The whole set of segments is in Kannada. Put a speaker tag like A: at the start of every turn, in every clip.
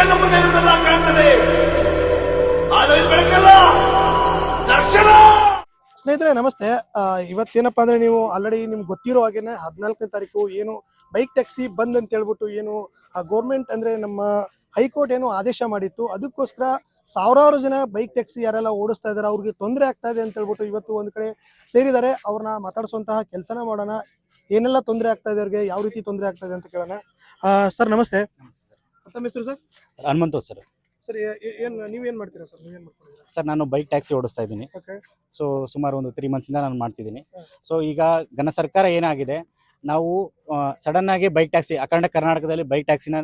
A: ಕಣ್ಣ ಮುಂದೆ ಇರುವುದೆಲ್ಲ ಕಾಣ್ತದೆ, ಆದರೆ ಇದು ಬೆಳಕಲ್ಲ, ದರ್ಶನ.
B: ಸ್ನೇಹಿತರೆ ನಮಸ್ತೆ. ಇವತ್ತೇನಪ್ಪ ಅಂದ್ರೆ ನೀವು ಆಲ್ರೆಡಿ ನಿಮ್ಗೆ ಗೊತ್ತಿರೋ ಹಾಗೇನೆ 14ನೇ ತಾರೀಕು ಏನು ಬೈಕ್ ಟ್ಯಾಕ್ಸಿ ಬಂದ್ ಅಂತ ಹೇಳ್ಬಿಟ್ಟು ಏನು ಗೌರ್ಮೆಂಟ್ ಅಂದ್ರೆ ನಮ್ಮ ಹೈಕೋರ್ಟ್ ಏನು ಆದೇಶ ಮಾಡಿತ್ತು. ಅದಕ್ಕೋಸ್ಕರ ಸಾವಿರಾರು ಜನ ಬೈಕ್ ಟ್ಯಾಕ್ಸಿ ಯಾರೆಲ್ಲ ಓಡಿಸ್ತಾ ಇದಾರೆ ಅವ್ರಿಗೆ ತೊಂದರೆ ಆಗ್ತಾ ಇದೆ ಅಂತ ಹೇಳ್ಬಿಟ್ಟು ಇವತ್ತು ಒಂದ್ ಕಡೆ ಸೇರಿದ್ದಾರೆ. ಅವ್ರನ್ನ ಮಾತಾಡಿಸುವಂತಹ ಕೆಲಸನ ಮಾಡೋಣ. ಏನೆಲ್ಲ ತೊಂದರೆ ಆಗ್ತಾ ಇದೆ ಅವ್ರಿಗೆ, ಯಾವ ರೀತಿ ತೊಂದರೆ ಆಗ್ತಾ ಇದೆ ಅಂತ ಕೇಳೋಣ. ಸರ್ ನಮಸ್ತೆ. ತಮ್ಮ ಹೆಸರು ಸರ್?
C: ಹನುಮಂತು ಸರ್.
B: ಸರ್ ನೀವೇನ್ ಮಾಡ್ತೀರಾ ಸರ್? ನೀವೇನ್ ಮಾಡ್ಕೊಂಡಿದ್ದೀರಾ
C: ಸರ್? ನಾನು ಬೈಕ್ ಟ್ಯಾಕ್ಸಿ ಓಡಿಸ್ತಾ ಇದ್ದೀನಿ.
B: ಓಕೆ.
C: ಸೊ ಸುಮಾರು ಒಂದು 3 ಮಂತ್ಸಿಂದ ನಾನು ಮಾಡ್ತಿದ್ದೀನಿ. ಸೊ ಈಗ ಘನ ಸರ್ಕಾರ ಏನಾಗಿದೆ, ನಾವು ಸಡನ್ ಆಗಿ ಬೈಕ್ ಟ್ಯಾಕ್ಸಿ ಅಖಂಡ ಕರ್ನಾಟಕದಲ್ಲಿ ಬೈಕ್ ಟ್ಯಾಕ್ಸಿನ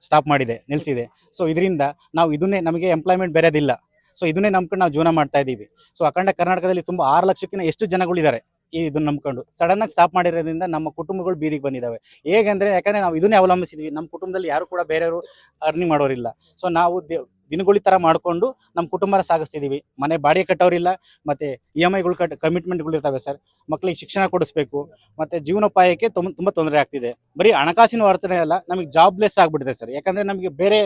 C: ಸ್ಟಾಪ್ ಮಾಡಿದೆ, ನಿಲ್ಲಿಸಿದೆ. ಸೊ ಇದರಿಂದ ನಾವು ಇದನ್ನೇ, ನಮಗೆ ಎಂಪ್ಲಾಯ್ಮೆಂಟ್ ಬೇರೆದಿಲ್ಲ. ಸೊ ಇದನ್ನೇ ನಂಬ್ಕೊಂಡು ನಾವು ಜೀವನ ಮಾಡ್ತಾ ಇದ್ದೀವಿ. ಸೊ ಅಖಂಡ ಕರ್ನಾಟಕದಲ್ಲಿ ತುಂಬ 6 ಲಕ್ಷಕ್ಕಿಂತ ಎಷ್ಟು ಜನಗಳಿದ್ದಾರೆ ಇದನ್ನ ನಂಬ್ಕೊಂಡು. ಸಡನ್ ಆಗಿ ಸ್ಟಾಪ್ ಮಾಡಿರೋದ್ರಿಂದ ನಮ್ಮ ಕುಟುಂಬಗಳು ಬೀದಿಗೆ ಬಂದಿದ್ದಾವೆ. ಹೇಗೆಂದ್ರೆ, ಯಾಕಂದ್ರೆ ನಾವು ಇದನ್ನೇ ಅವಲಂಬಿಸಿದ್ವಿ. ನಮ್ಮ ಕುಟುಂಬದಲ್ಲಿ ಯಾರು ಕೂಡ ಬೇರೆಯವರು ಅರ್ನಿಂಗ್ ಮಾಡೋರಿಲ್ಲ. ಸೊ ನಾವು ದಿನಗೂಲಿ ತರ ಮಾಡ್ಕೊಂಡು ನಮ್ಮ ಕುಟುಂಬ ಸಾಗಿಸ್ತಿದೀವಿ. ಮನೆ ಬಾಡಿಗೆ ಕಟ್ಟೋರಿಲ್ಲ, ಮತ್ತೆ EMIಗಳು ಕಮಿಟ್ಮೆಂಟ್ಗಳು ಇರ್ತವೆ ಸರ್. ಮಕ್ಕಳಿಗೆ ಶಿಕ್ಷಣ ಕೊಡಿಸ್ಬೇಕು, ಮತ್ತೆ ಜೀವನೋಪಾಯಕ್ಕೆ ತುಂಬಾ ತೊಂದರೆ ಆಗ್ತಿದೆ. ಬರೀ ಹಣಕಾಸಿನ ವರ್ತನೆ ಅಲ್ಲ, ನಮಗೆ ಜಾಬ್ಲೆಸ್ ಆಗ್ಬಿಟ್ಟಿದೆ ಸರ್. ಯಾಕಂದ್ರೆ ನಮಗೆ ಬೇರೆ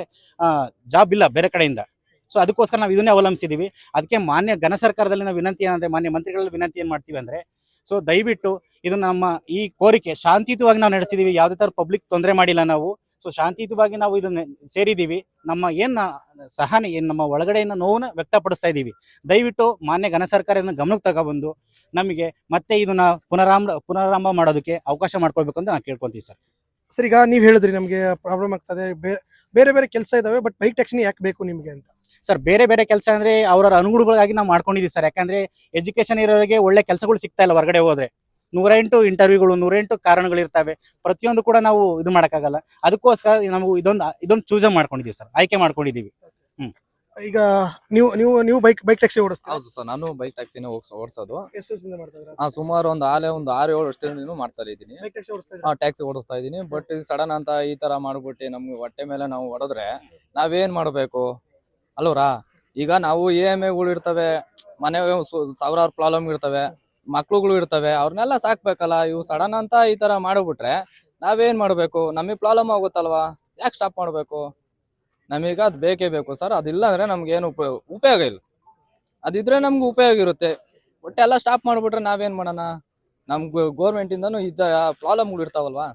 C: ಜಾಬ್ ಇಲ್ಲ ಬೇರೆ ಕಡೆಯಿಂದ. ಸೊ ಅದಕ್ಕೋಸ್ಕರ ನಾವು ಇದನ್ನೇ ಅವಲಂಬಿಸಿದೀವಿ. ಅದಕ್ಕೆ ಮಾನ್ಯ ಘನ ಸರ್ಕಾರದಲ್ಲಿ ನಾವು ವಿನಂತಿ ಏನಂದ್ರೆ, ಮಾನ್ಯ ಮಂತ್ರಿಗಳಲ್ಲಿ ವಿನಂತಿ ಏನ್ ಮಾಡ್ತೀವಿ ಅಂದ್ರೆ, ಸೊ ದಯವಿಟ್ಟು ಇದು ನಮ್ಮ ಈ ಕೋರಿಕೆ ಶಾಂತಿಯುತವಾಗಿ ನಾವು ನಡೆಸಿದೀವಿ. ಯಾವುದೇ ತರ ಪಬ್ಲಿಕ್ ತೊಂದರೆ ಮಾಡಿಲ್ಲ ನಾವು. ಸೊ ಶಾಂತಿಯುತವಾಗಿ ನಾವು ಇದನ್ನ ಸೇರಿದೀವಿ. ನಮ್ಮ ಸಹನೆ ನಮ್ಮ ಒಳಗಡೆಯಿಂದ ನೋವನ್ನ ವ್ಯಕ್ತಪಡಿಸ್ತಾ ಇದೀವಿ. ದಯವಿಟ್ಟು ಮಾನ್ಯ ಘನ ಸರ್ಕಾರ ಗಮನಕ್ಕೆ ತಗೊಬಂದು ನಮಗೆ ಮತ್ತೆ ಇದನ್ನ ಪುನರಾರಂಭ ಮಾಡೋದಕ್ಕೆ ಅವಕಾಶ ಮಾಡ್ಕೊಳ್ಬೇಕು ಅಂತ ನಾನು ಕೇಳ್ಕೊಂತೀವಿ ಸರ್.
B: ಸರ್, ಈಗ ನೀವ್ ಹೇಳಿದ್ರಿ ನಮ್ಗೆ ಪ್ರಾಬ್ಲಮ್ ಆಗ್ತದೆ, ಬೇರೆ ಬೇರೆ ಕೆಲಸ ಇದಾವೆ, ಬಟ್ ಬೈಕ್ ಟ್ಯಾಕ್ಸಿ ಯಾಕೆ ಬೇಕು ನಿಮ್ಗೆ ಅಂತ.
C: ಸರ್, ಬೇರೆ ಬೇರೆ ಕೆಲಸ ಅಂದ್ರೆ ಅವರ ಅನುಗುಣಗಳಿಗಾಗಿ ನಾವು ಮಾಡ್ಕೊಂಡಿದೀವಿ ಸರ್. ಯಾಕಂದ್ರೆ ಎಜುಕೇಶನ್ ಇರೋರಿಗೆ ಒಳ್ಳೆ ಕೆಲಸಗಳು ಸಿಗ್ತಾ ಇಲ್ಲ. ಹೊರಗಡೆ ಹೋದ್ರೆ 108 ಇಂಟರ್ವ್ಯೂಗಳು, 108 ಕಾರಣಗಳು ಇರ್ತವೆ. ಪ್ರತಿಯೊಂದು ಕೂಡ ನಾವು ಇದು ಮಾಡಕ್ಕಾಗಲ್ಲ. ಅದಕ್ಕೋಸ್ಕರ ನಾವು ಇದೊಂದು ಚೂಸ್ ಮಾಡ್ಕೊಂಡಿದೀವಿ ಸರ್, ಆಯ್ಕೆ ಮಾಡ್ಕೊಂಡಿದೀವಿ.
B: ಈಗ ನೀವು ಬೈಕ್ ಟ್ಯಾಕ್ಸಿ ಓಡಿಸ್ತೀರಾ?
D: ಹೌದು ಸರ್, ನಾನು ಬೈಕ್ ಟ್ಯಾಕ್ಸಿನ ಓಡಿಸೋದು.
B: ಎಷ್ಟು ವರ್ಷದಿಂದ ಮಾಡ್ತಾ ಇದ್ದೀರಾ?
D: ಸುಮಾರು ಒಂದು 6-7 ವರ್ಷದಿಂದ ಮಾಡ್ತಾ ಇದ್ದೀನಿ.
B: ಬೈಕ್ ಟ್ಯಾಕ್ಸಿ ಓಡಿಸ್ತಾ ಇದ್ದೀರಾ?
D: ಟ್ಯಾಕ್ಸಿ ಓಡಿಸ್ತಾ ಇದ್ದೀನಿ. ಬಟ್ ಸಡನ್ ಅಂತ ಈ ತರ ಮಾಡ್ಬಿಟ್ಟು ನಮ್ಗೆ ಹೊಟ್ಟೆ ಮೇಲೆ ನಾವು ಹೊಡೆದ್ರೆ ನಾವೇನ್ ಮಾಡ್ಬೇಕು ಅಲ್ವರಾ? ಈಗ ನಾವು EMIಗಳು ಇರ್ತವೆ, ಮನೆಗೆ ಸಾವಿರಾರು ಪ್ರಾಬ್ಲಮ್ ಇರ್ತವೆ, ಮಕ್ಳುಗಳು ಇರ್ತವೆ, ಅವ್ರನ್ನೆಲ್ಲ ಸಾಕ್ಬೇಕಲ್ಲ. ಇವು ಸಡನ್ ಅಂತ ಈ ತರ ಮಾಡ್ಬಿಟ್ರೆ ನಾವೇನ್ ಮಾಡ್ಬೇಕು? ನಮಗೆ ಪ್ರಾಬ್ಲಮ್ ಆಗುತ್ತಲ್ವಾ? ಯಾಕೆ ಸ್ಟಾಪ್ ಮಾಡ್ಬೇಕು? ನಮೀಗ ಅದು ಬೇಕೇ ಬೇಕು ಸರ್. ಅದಿಲ್ಲ ಅಂದ್ರೆ ನಮ್ಗೆ ಏನು ಉಪಯೋಗ ಇಲ್ಲ. ಅದಿದ್ರೆ ನಮ್ಗೆ ಉಪಯೋಗ ಇರುತ್ತೆ. ಒಟ್ಟೆ ಎಲ್ಲ ಸ್ಟಾಪ್ ಮಾಡ್ಬಿಟ್ರೆ ನಾವೇನ್ ಮಾಡೋಣ? ನಮ್ಗೆ ಗೋರ್ಮೆಂಟ್ ಇಂದನೂ ಈ ತರ ಪ್ರಾಬ್ಲಮ್ಗಳು ಇರ್ತಾವಲ್ವಾ,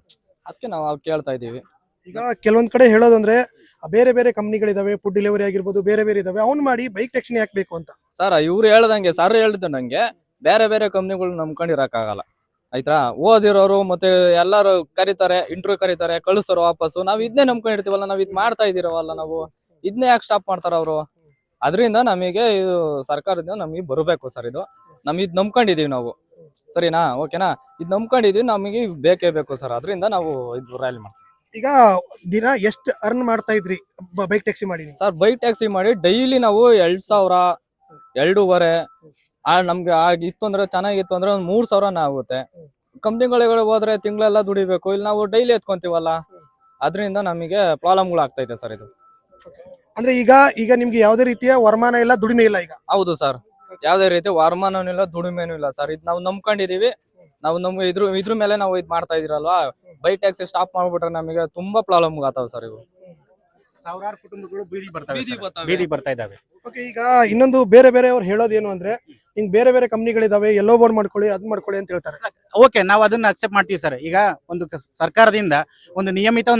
D: ಅದಕ್ಕೆ ನಾವು ಕೇಳ್ತಾ ಇದೀವಿ.
B: ಈಗ ಕೆಲವೊಂದ್ ಕಡೆ ಹೇಳೋದಂದ್ರೆ ಬೇರೆ ಬೇರೆ ಕಂಪ್ನಿಗಳಿದಾವೆ, ಫುಡ್ ಡೆಲಿವರಿ ಆಗಿರ್ಬೋದು, ಬೇರೆ ಬೇರೆ ಇದಾವೆ, ಅವ್ನು ಮಾಡಿ ಬೈಕ್ ಟ್ಯಾಕ್ಸಿನ ಯಾಕೆ ಬೇಕು ಅಂತ.
D: ಸರ್, ಇವ್ರು ಹೇಳ್ದಂಗೆ ಸರ್ ಹೇಳಿದಂಗೆ ಬೇರೆ ಬೇರೆ ಕಂಪ್ನಿಗಳು ನಂಬ್ಕೊಂಡಿರಕ್ಕಾಗಲ್ಲ ಆಯ್ತಾ. ಓದಿರೋರು ಮತ್ತೆ ಎಲ್ಲಾರು ಕರೀತಾರೆ, ಇಂಟರ್ವ್ಯೂ ಕರೀತಾರೆ, ಕಳಿಸ್ತಾರ ವಾಪಸ್ಸು. ನಾವ್ ಇದನ್ನೇ ನಂಬ್ಕೊಂಡಿರ್ತೀವಲ್ಲ, ನಾವ್ ಇದ್ ಮಾಡ್ತಾ ಇದೀರವಲ್ಲ, ನಾವು ಇದನ್ನೇ ಯಾಕೆ ಸ್ಟಾಪ್ ಮಾಡ್ತಾರ ಅವರು? ಅದರಿಂದ ನಮಗೆ ಇದು ಸರ್ಕಾರದಿಂದ ನಮಗೆ ಬರಬೇಕು ಸರ್. ಇದು ಇದ್ ನಂಬ್ಕೊಂಡಿದೀವಿ ನಾವು, ಸರಿನಾ? ಓಕೆನಾ? ಇದ್ ನಂಬ್ಕೊಂಡಿದೀವಿ, ನಮಗೆ ಬೇಕೇ ಬೇಕು ಸರ್. ಅದರಿಂದ ನಾವು ಇದು ರ್ಯಾಲಿ ಮಾಡ್ತೀವಿ.
B: ಈಗ ದಿನ ಎಷ್ಟು ಅರ್ನ್ ಮಾಡ್ತಾ ಇದ್ರಿ ಬೈಕ್ ಟ್ಯಾಕ್ಸಿ ಮಾಡಿ?
D: ಸರ್, ಬೈಕ್ ಟ್ಯಾಕ್ಸಿ ಮಾಡಿ ಡೈಲಿ ನಾವು 2,000, 2,500 ನಮ್ಗೆ ಆಗಿತ್ತು ಅಂದ್ರೆ, ಚೆನ್ನಾಗಿತ್ತು ಅಂದ್ರೆ ಒಂದ್ 3,000 ಆಗುತ್ತೆ. ಕಂಪ್ನಿಗಳಿಗೆ ಹೋದ್ರೆ ತಿಂಗಳೆಲ್ಲ ದುಡಿಬೇಕು. ಇಲ್ಲಿ ನಾವು ಡೈಲಿ ಎತ್ಕೊಂತೀವಲ್ಲ, ಅದರಿಂದ ನಮಗೆ ಪ್ರಾಬ್ಲಮ್ಗಳು ಆಗ್ತೈತೆ ಸರ್. ಇದು
B: ಅಂದ್ರೆ ಈಗ ನಿಮ್ಗೆ ಯಾವ್ದೇ ರೀತಿಯ ವರಮಾನ ಇಲ್ಲ, ದುಡಿಮೆ ಇಲ್ಲ ಈಗ?
D: ಹೌದು ಸರ್, ಯಾವ್ದೇ ರೀತಿ ವರಮಾನನೂ ಇಲ್ಲ, ದುಡಿಮೆನೂ ಇಲ್ಲ ಸರ್. ಇದು ನಾವು ನಂಬ್ಕೊಂಡಿದೀವಿ. ನಾವು ನಮ್ಗೆ ಇದ್ರ ಮೇಲೆ ನಾವು ಇದ್ ಮಾಡ್ತಾ ಇದೀರಲ್ವಾ, ಬೈಕ್ ಟ್ಯಾಕ್ಸಿ ಸ್ಟಾಪ್ ಮಾಡ್ಬಿಟ್ರೆ ನಮಗೆ ತುಂಬಾ ಪ್ರಾಬ್ಲಮ್ ಆಗ್ತಾವ ಸರ್. ಇವು
C: ಸಾವಿರಾರು ಕುಟುಂಬಗಳು ಬೀದಿ ಬರ್ತಾ ಇದಾವೆ.
B: ಓಕೆ. ಈಗ ಇನ್ನೊಂದು ಬೇರೆ ಅವ್ರು ಹೇಳೋದೇನು ಅಂದ್ರೆ, ಹಿಂಗ್ ಬೇರೆ ಬೇರೆ ಕಂಪ್ನಿಗಳಿದಾವೆ, ಎಲ್ಲೋ ಬೋರ್ಡ್ ಮಾಡ್ಕೊಳ್ಳಿ, ಅದ್ ಮಾಡ್ಕೊಳ್ಳಿ ಅಂತ ಹೇಳ್ತಾರೆ.
C: ಓಕೆ, ನಾವು ಅದನ್ನ ಅಕ್ಸೆಪ್ಟ್ ಮಾಡ್ತೀವಿ ಸರ್. ಈಗ ಒಂದು ಸರ್ಕಾರದಿಂದ ಒಂದು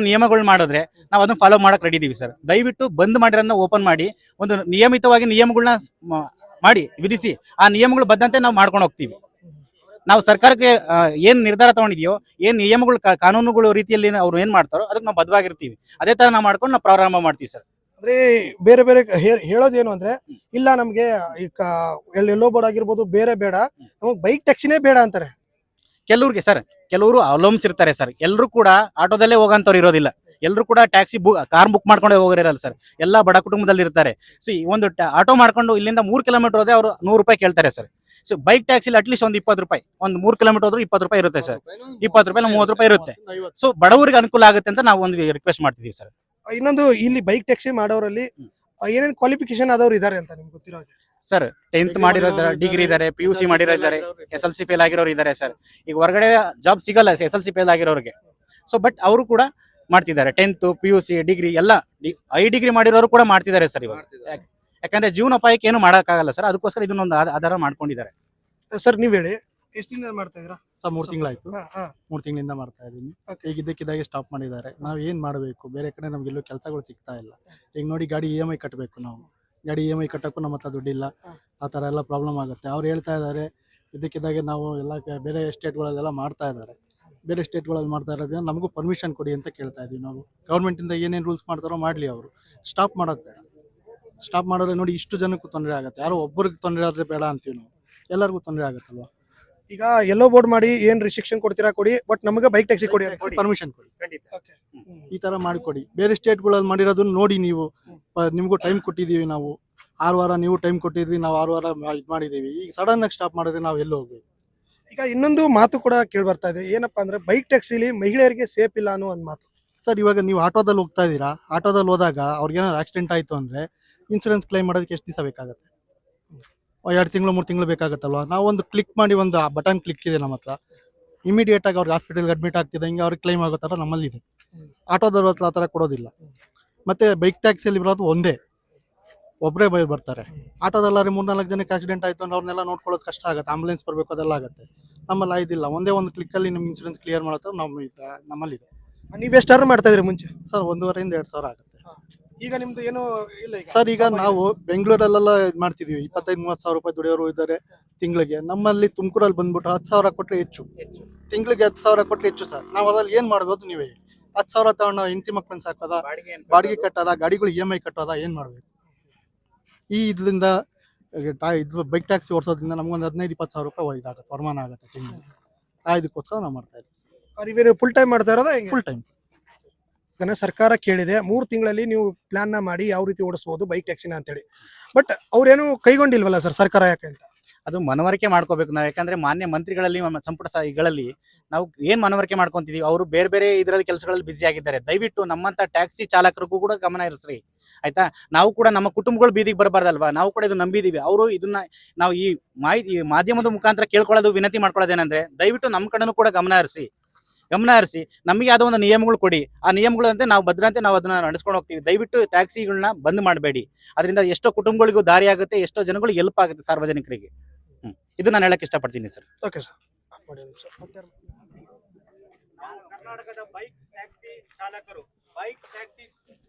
C: ನಿಯಮಗಳು ಮಾಡಿದ್ರೆ ನಾವು ಅದನ್ನ ಫಾಲೋ ಮಾಡಕ್ ರೆಡಿ ಇದೀವಿ ಸರ್. ದಯವಿಟ್ಟು ಬಂದ್ ಮಾಡಿರೋದನ್ನ ಓಪನ್ ಮಾಡಿ ಒಂದು ನಿಯಮಿತವಾಗಿ ನಿಯಮಗಳನ್ನ ವಿಧಿಸಿ ಆ ನಿಯಮಗಳು ಬದ್ದಂತೆ ನಾವು ಮಾಡ್ಕೊಂಡು ಹೋಗ್ತೀವಿ. ನಾವು ಸರ್ಕಾರಕ್ಕೆ ಏನ್ ನಿರ್ಧಾರ ತಗೊಂಡಿದ್ಯೋ, ಏನ್ ನಿಯಮಗಳು ಕಾನೂನುಗಳು ರೀತಿಯಲ್ಲಿ ಅವ್ರು ಏನ್ ಮಾಡ್ತಾರೋ ಅದಕ್ಕೆ ನಾವು ಬದ್ಧವಾಗಿರ್ತೀವಿ. ಅದೇ ತರ ನಾವು ಮಾಡ್ಕೊಂಡು ನಾವು ಪ್ರಾರಂಭ ಮಾಡ್ತೀವಿ ಸರ್.
B: ಅಂದ್ರೆ ಬೇರೆ ಹೇಳೋದೇನು ಅಂದ್ರೆ, ಇಲ್ಲ ನಮ್ಗೆ ಈಗ ಎಲ್ಲೋ ಬೋರ್ಡ್ ಆಗಿರ್ಬೋದು ಬೇರೆ ಬೇಡ, ನಮಗ್ ಬೈಕ್ ಟ್ಯಾಕ್ಸಿನೇ ಬೇಡ ಅಂತಾರೆ
C: ಕೆಲವ್ರಿಗೆ ಸರ್. ಕೆಲವರು ಅವಲಂಬಿಸಿರ್ತಾರೆ ಸರ್. ಎಲ್ಲರೂ ಕೂಡ ಆಟೋದಲ್ಲೇ ಹೋಗಂತವ್ರು ಇರೋದಿಲ್ಲ. ಎಲ್ಲರೂ ಕೂಡ ಟ್ಯಾಕ್ಸಿ ಕಾರ್ ಬುಕ್ ಮಾಡ್ಕೊಂಡೆ ಹೋಗಿರಲ್ಲ ಸರ್. ಎಲ್ಲಾ ಬಡ ಕುಟುಂಬದಲ್ಲಿ ಇರ್ತಾರೆ. ಸೊ ಒಂದು ಆಟೋ ಮಾಡ್ಕೊಂಡು ಇಲ್ಲಿಂದ 3 ಕಿಲೋಮೀಟರ್ ಹೋದ್ರೆ ಅವರು 100 ರೂಪಾಯಿ ಕೇಳ್ತಾರೆ ಸರ್. ಸೊ ಬೈಕ್ ಟ್ಯಾಕ್ಸಿಲಿ ಅಟ್ಲೀಸ್ಟ್ ಒಂದು 20 ರೂಪಾಯಿ, ಒಂದು 3 ಕಿಲೋಮೀಟರ್ ಹೋದ್ರೆ 20 ರೂಪಾಯಿ ಇರುತ್ತೆ ಸರ್. 20 ರೂಪಾಯಿ 30 ರೂಪಾಯಿ ಇರುತ್ತೆ. ಸೊ ಬಡವರಿಗೆ ಅನುಕೂಲ ಆಗುತ್ತೆ ಅಂತ ನಾವು ಒಂದು ರಿಕ್ವೆಸ್ಟ್ ಮಾಡ್ತಿದೀವಿ ಸರ್.
B: ಇನ್ನೊಂದು, ಇಲ್ಲಿ ಬೈಕ್ ಟ್ಯಾಕ್ಸಿ ಮಾಡೋರಲ್ಲಿ ಏನೇನ್ ಕ್ವಾಲಿಫಿಕೇಶನ್ ಆದವ್ರು ಇದಾರೆ ಅಂತ ನಿಮ್ಗೆ ಗೊತ್ತಿರೋ
C: ಸರ್? 10th ಮಾಡಿರೋದಾರೆ, ಡಿಗ್ರಿ ಇದಾರೆ, PUC ಮಾಡಿರೋದಾರೆ, SLC ಫೇಲ್ ಆಗಿರೋರು ಇದಾರೆ ಸರ್. ಈಗ ಹೊರಗಡೆ ಜಾಬ್ ಸಿಗಲ್ಲ SLC ಫೇಲ್ ಆಗಿರೋರಿಗೆ. ಸೊ ಬಟ್ ಅವರು ಕೂಡ ಮಾಡ್ತಿದ್ದಾರೆ. 10th PUC ಡಿಗ್ರಿ ಎಲ್ಲ ಹೈ ಡಿಗ್ರಿ ಮಾಡಿರೋರು ಕೂಡ ಮಾಡ್ತಿದ್ದಾರೆ ಸರ್ ಇವಾಗ. ಯಾಕಂದ್ರೆ ಜೀವನೋಪಾಯಕ್ಕೆ ಏನು ಮಾಡೋಕ್ಕಾಗಲ್ಲ ಸರ್, ಅದಕ್ಕೋಸ್ಕರ ಇದನ್ನೊಂದು ಆಧಾರ ಮಾಡ್ಕೊಂಡಿದ್ದಾರೆ.
B: ಸರ್ ನೀವ್ ಹೇಳಿ, ಎಷ್ಟು ದಿನದಿಂದ ಮಾಡ್ತಾ ಇದ್ದೀರಾ?
E: ಸರ್ 3 ತಿಂಗಳಾಯ್ತು.
B: ಹಾ, ಹಾ.
E: 3 ತಿಂಗಳಿಂದ ಮಾಡ್ತಾ ಇದ್ದೀನಿ.
B: Okay.
E: ಈಗ ಇದ್ದಕ್ಕಿದ್ದಾಗೆ ಸ್ಟಾಪ್ ಮಾಡಿದ್ದಾರೆ. ನಾವು ಏನ್ ಮಾಡಬೇಕು, ಬೇರೆ ಕಡೆ ನಮ್ಗೆ ಎಲ್ಲೂ ಕೆಲಸಗಳು ಸಿಗ್ತಾ ಇಲ್ಲ. ಈಗ ನೋಡಿ ಗಾಡಿ EMI ಕಟ್ಟಬೇಕು, ನಾವು ಗಾಡಿ EMI ಕಟ್ಟಕ್ಕೂ ನಮ್ಮ ಹತ್ರ ದುಡ್ಡಿಲ್ಲ. ಆ ಥರ ಎಲ್ಲ ಪ್ರಾಬ್ಲಮ್ ಆಗುತ್ತೆ. ಅವ್ರು ಹೇಳ್ತಾ ಇದ್ದಾರೆ ಇದಕ್ಕಿದ್ದಾಗೆ ನಾವು ಎಲ್ಲ ಬೇರೆ ಸ್ಟೇಟ್ಗಳಲ್ಲೆಲ್ಲ ಮಾಡ್ತಾ ಇದ್ದಾರೆ. ಬೇರೆ ಸ್ಟೇಟ್ಗಳಲ್ಲಿ ಮಾಡ್ತಾ ಇರೋದ್ರಿಂದ ನಮಗೂ ಪರ್ಮಿಷನ್ ಕೊಡಿ ಅಂತ ಕೇಳ್ತಾ ಇದೀವಿ ನಾವು. ಗೌರ್ಮೆಂಟಿಂದ ಏನೇನು ರೂಲ್ಸ್ ಮಾಡ್ತಾರೋ ಮಾಡಲಿ, ಅವರು ಸ್ಟಾಪ್ ಮಾಡೋದು ಬೇಡ. ಸ್ಟಾಪ್ ಮಾಡಿದ್ರೆ ನೋಡಿ ಇಷ್ಟು ಜನಕ್ಕೂ ತೊಂದರೆ ಆಗುತ್ತೆ. ಯಾರೋ ಒಬ್ಬರಿಗೆ ತೊಂದರೆ ಆದರೆ ಬೇಡ ಅಂತೀವಿ ನಾವು, ಎಲ್ಲರಿಗೂ ತೊಂದರೆ ಆಗುತ್ತಲ್ವ.
B: ಈಗ ಎಲ್ಲೋ ಬೋರ್ಡ್ ಮಾಡಿ ಏನ್ ರಿಸ್ಟ್ರಿಕ್ಷನ್ ಕೊಡ್ತೀರಾ ಕೊಡಿ, ಬಟ್ ನಮಗೆ ಬೈಕ್ ಟ್ಯಾಕ್ಸಿ ಕೊಡಿ ಅಂತ.
E: ಪರ್ಮಿಷನ್ ಕೊಡಿ, ಈ ತರ ಮಾಡಿಕೊಡಿ. ಬೇರೆ ಸ್ಟೇಟ್ಗಳಲ್ಲಿ ಮಾಡಿರೋದನ್ನ ನೋಡಿ ನೀವು. ನಿಮಗೂ ಟೈಮ್ ಕೊಟ್ಟಿದ್ದೀವಿ ನಾವು, 6 ವಾರ ನೀವು ಟೈಮ್ ಕೊಟ್ಟಿದ್ವಿ, ನಾವು 6 ವಾರ ಇದು ಮಾಡಿದ್ದೀವಿ. ಈಗ ಸಡನ್ ಆಗಿ ಸ್ಟಾಪ್ ಮಾಡಿದ್ರೆ ನಾವು ಎಲ್ಲಿ ಹೋಗ್ಬೇಕು?
B: ಈಗ ಇನ್ನೊಂದು ಮಾತು ಕೂಡ ಕೇಳಿ ಬರ್ತಾ ಇದೆ, ಏನಪ್ಪಾ ಅಂದ್ರೆ ಬೈಕ್ ಟ್ಯಾಕ್ಸಿಲಿ ಮಹಿಳೆಯರಿಗೆ ಸೇಫ್ ಇಲ್ಲ ಅನ್ನೋ ಒಂದು ಮಾತು.
E: ಸರ್, ಇವಾಗ ನೀವು ಆಟೋದಲ್ಲಿ ಹೋಗ್ತಾ ಇದ್ದೀರಾ, ಆಟೋದಲ್ಲಿ ಹೋದಾಗ ಅವ್ರಿಗೇನಾದ್ರು ಆಕ್ಸಿಡೆಂಟ್ ಆಯಿತು ಅಂದರೆ ಇನ್ಸೂರೆನ್ಸ್ ಕ್ಲೈಮ್ ಮಾಡೋದಕ್ಕೆ ಎಷ್ಟು ದಿವಸ ಬೇಕಾಗುತ್ತೆ? 2 ತಿಂಗಳು 3 ತಿಂಗಳು ಬೇಕಾಗುತ್ತಲ್ವ. ನಾವು ಒಂದು ಕ್ಲಿಕ್ ಮಾಡಿ, ಒಂದು ಬಟನ್ ಕ್ಲಿಕ್ ಇದೆ ನಮ್ಮ ಹತ್ರ, ಇಮಿಡಿಯೇಟ್ ಆಗಿ ಅವ್ರಿಗೆ ಹಾಸ್ಪಿಟಲ್ಗೆ ಅಡ್ಮಿಟ್ ಆಗ್ತಿದೆ, ಹಿಂಗೆ ಅವ್ರಿಗೆ ಕ್ಲೈಮ್ ಆಗೋ ಥರ ನಮ್ಮಲ್ಲಿ ಇದೆ. ಆಟೋದವ್ರ ಹತ್ರ ಆ ಥರ ಕೊಡೋದಿಲ್ಲ. ಮತ್ತೆ ಬೈಕ್ ಟ್ಯಾಕ್ಸಿಯಲ್ಲಿ ಬರೋದು ಒಂದೇ, ಒಬ್ಬರೇ ಬರ್ತಾರೆ. ಆಟೋದಲ್ಲಾದ್ರೆ 3-4 ಜನಕ್ಕೆ ಆಕ್ಸಿಡೆಂಟ್ ಆಯಿತು ಅಂದ್ರೆ ಅವ್ರನ್ನೆಲ್ಲ ನೋಡ್ಕೊಳ್ಳೋದು ಕಷ್ಟ ಆಗುತ್ತೆ, ಆಂಬುಲೆನ್ಸ್ ಬರಬೇಕು, ಅದೆಲ್ಲ ಆಗುತ್ತೆ. ನಮ್ಮಲ್ಲಿ ಇದಿಲ್ಲ, ಒಂದೇ ಒಂದು ಕ್ಲಿಕ್ಕಲ್ಲಿ ನಿಮ್ಮ ಇನ್ಸೂರೆನ್ಸ್ ಕ್ಲಿಯರ್ ಮಾಡೋ ನಮ್ಮಲ್ಲಿದೆ.
B: ನೀವೆಷ್ಟಾರು ಮಾಡ್ತಾ ಇದ್ರಿ ಮುಂಚೆ?
E: ಸರ್ 1,500 ಇಂದ 2,000 ಆಗುತ್ತೆ.
B: ಈಗ ನಿಮ್ದು ಏನು ಇಲ್ಲ? ಈಗ
E: ಸರ್, ಈಗ ನಾವು ಬೆಂಗಳೂರಲ್ಲೆಲ್ಲ ಇದು ಮಾಡ್ತಿದೀವಿ, 25-30 ಸಾವಿರ ರೂಪಾಯಿ ದುಡಿಯೋರು ಇದ್ದಾರೆ ತಿಂಗಳಿಗೆ. ನಮ್ಮಲ್ಲಿ ತುಮಕೂರಲ್ಲಿ ಬಂದ್ಬಿಟ್ಟು 10,000 ಕೊಟ್ಟರೆ ಹೆಚ್ಚು, ತಿಂಗಳಿಗೆ 10,000 ಕೊಟ್ಟರೆ ಹೆಚ್ಚು. ಸರ್, ನಾವು ಅದ್ರಲ್ಲಿ ಏನು ಮಾಡ್ಬೋದು ನೀವೇ? 10,000 ತಗೊಂಡು ನಾವು ಹೆಂಡತಿ ಮಕ್ಕಳನ್ನ ಸಾಕೋದ, ಬಾಡಿಗೆ ಕಟ್ಟೋದ, ಗಾಡಿಗಳು EMI ಕಟ್ಟೋದ, ಏನು ಮಾಡಬೇಕು? ಈ ಇದರಿಂದ ಇದು ಬೈಕ್ ಟ್ಯಾಕ್ಸಿ ಓಡಿಸೋದ್ರಿಂದ ನಮ್ಗೊಂದು 15-20 ಸಾವಿರ ರೂಪಾಯಿ ಇದಾಗುತ್ತೆ, ವರಮಾನ ಆಗುತ್ತೆ ತಿಂಗಳಿಗೆ. ಇದಕ್ಕೋಸ್ಕರ ನಾವು ಮಾಡ್ತಾ ಇದ್ದೀವಿ.
B: ನೀವೇನು ಫುಲ್ ಟೈಮ್ ಮಾಡ್ತಾ ಇರೋದಾ?
E: Full time.
B: ಸರ್ಕಾರ ಕೇಳಿದೆ 3 ತಿಂಗಳಲ್ಲಿ ನೀವು ಪ್ಲಾನ್ ನ ಮಾಡಿ ಯಾವ ರೀತಿ ಓಡಿಸಬಹುದು ಬೈಕ್ ಟ್ಯಾಕ್ಸಿನ ಅಂತೇಳಿ, ಬಟ್ ಅವ್ರೇನು ಕೈಗೊಂಡಿಲ್ವಲ್ಲ ಸರ್ ಸರ್ಕಾರ, ಯಾಕೆ ಅಂತ?
C: ಅದು ಮನವರಿಕೆ ಮಾಡ್ಕೋಬೇಕು ನಾವು. ಯಾಕಂದ್ರೆ ಮಾನ್ಯ ಮಂತ್ರಿಗಳಲ್ಲಿ ಸಂಪುಟ ಸಭೆಗಳಲ್ಲಿ ನಾವು ಏನ್ ಮನವರಿಕೆ ಮಾಡ್ಕೊಂತಿದೀವಿ, ಅವರು ಬೇರೆ ಬೇರೆ ಇದರಲ್ಲಿ ಕೆಲಸಗಳಲ್ಲಿ ಬಿಸಿ ಆಗಿದ್ದಾರೆ. ದಯವಿಟ್ಟು ನಮ್ಮಂತ ಟ್ಯಾಕ್ಸಿ ಚಾಲಕರಿಗೂ ಕೂಡ ಗಮನ ಇರಿಸ್ರಿ, ಆಯ್ತಾ? ನಾವು ಕೂಡ ನಮ್ಮ ಕುಟುಂಬಗಳು ಬೀದಿಗೆ ಬರಬಾರ್ದಲ್ವಾ? ನಾವು ಕೂಡ ಇದು ನಂಬಿದೀವಿ. ಅವರು ಇದನ್ನ ನಾವು ಈ ಮಾಧ್ಯಮದ ಮುಖಾಂತರ ಕೇಳ್ಕೊಳ್ಳೋದು, ವಿನಂತಿ ಮಾಡ್ಕೊಳ್ಳೋದೇನಂದ್ರೆ ದಯವಿಟ್ಟು ನಮ್ಮ ಕಡೆನೂ ಕೂಡ ಗಮನ ಹರಿಸಿ, ನಮಗೆ ಯಾವ್ದೋ ಒಂದು ನಿಯಮಗಳು ಕೊಡಿ. ಆ ನಿಯಮಗಳಂತೆ ನಾವು ಭದ್ರಂತೆ ನಾವು ಅದನ್ನ ನಡೆಸ್ಕೊಂಡು ಹೋಗ್ತೀವಿ. ದಯವಿಟ್ಟು ಟ್ಯಾಕ್ಸಿಗಳನ್ನ ಬಂದ್ ಮಾಡಬೇಡಿ. ಅದರಿಂದ ಎಷ್ಟೋ ಕುಟುಂಬಗಳಿಗೂ ದಾರಿ ಆಗುತ್ತೆ, ಎಷ್ಟೋ ಜನಗಳಿಗೆ ಹೆಲ್ಪ್ ಆಗುತ್ತೆ, ಸಾರ್ವಜನಿಕರಿಗೆ. ಇದು ನಾನು ಹೇಳಕ್ ಇಷ್ಟಪಡ್ತೀನಿ ಸರ್.
B: Okay sir.
C: ಕರ್ನಾಟಕದ ಬೈಕ್ ಟ್ಯಾಕ್ಸಿ ಚಾಲಕರು ಬೈಕ್ ಟ್ಯಾಕ್ಸಿ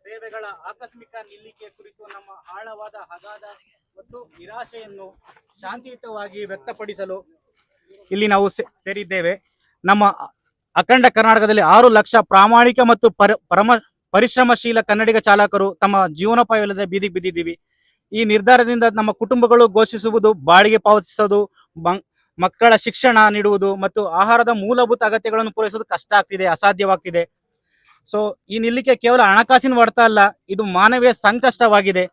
C: ಸೇವೆಗಳ ಆಕಸ್ಮಿಕ ನಿಲ್ಲಿಕೆ ಕುರಿತು ನಮ್ಮ ಆಳವಾದ ಅಗಾಧ ಮತ್ತು ನಿರಾಶೆಯನ್ನು ಶಾಂತಿಯುತವಾಗಿ ವ್ಯಕ್ತಪಡಿಸಲು ಇಲ್ಲಿ ನಾವು ಸೇರಿದ್ದೇವೆ. ನಮ್ಮ ಅಖಂಡ ಕರ್ನಾಟಕದಲ್ಲಿ 6 ಲಕ್ಷ ಪ್ರಾಮಾಣಿಕ ಮತ್ತು ಪರಿಶ್ರಮಶೀಲ ಕನ್ನಡಿಗ ಚಾಲಕರು ತಮ್ಮ ಜೀವನೋಪಾಯವಿಲ್ಲದೆ ಬೀದಿಗೆ ಬಿದ್ದಿದ್ದೀವಿ. ಈ ನಿರ್ಧಾರದಿಂದ ನಮ್ಮ ಕುಟುಂಬಗಳು ಘೋಷಿಸುವುದು, ಬಾಡಿಗೆ ಪಾವತಿಸೋದು, ಮಕ್ಕಳ ಶಿಕ್ಷಣ ನೀಡುವುದು ಮತ್ತು ಆಹಾರದ ಮೂಲಭೂತ ಅಗತ್ಯಗಳನ್ನು ಪೂರೈಸುವುದು ಕಷ್ಟ ಆಗ್ತಿದೆ, ಅಸಾಧ್ಯವಾಗ್ತಿದೆ. ಸೊ ಈ ನಿಲ್ಲಿಕೆ ಕೇವಲ ಹಣಕಾಸಿನ ಹೊಡೆತ ಅಲ್ಲ, ಇದು ಮಾನವೀಯ ಸಂಕಷ್ಟವಾಗಿದೆ.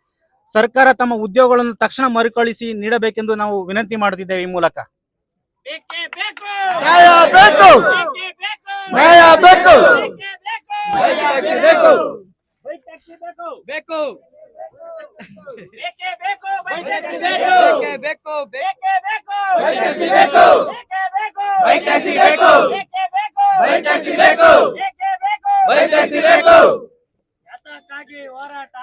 C: ಸರ್ಕಾರ ತಮ್ಮ ಉದ್ಯೋಗಗಳನ್ನು ತಕ್ಷಣ ಮರುಕಳಿಸಿ ನೀಡಬೇಕೆಂದು ನಾವು ವಿನಂತಿ ಮಾಡುತ್ತಿದ್ದೇವೆ. ಈ ಮೂಲಕ
D: ಹೋರಾಟ.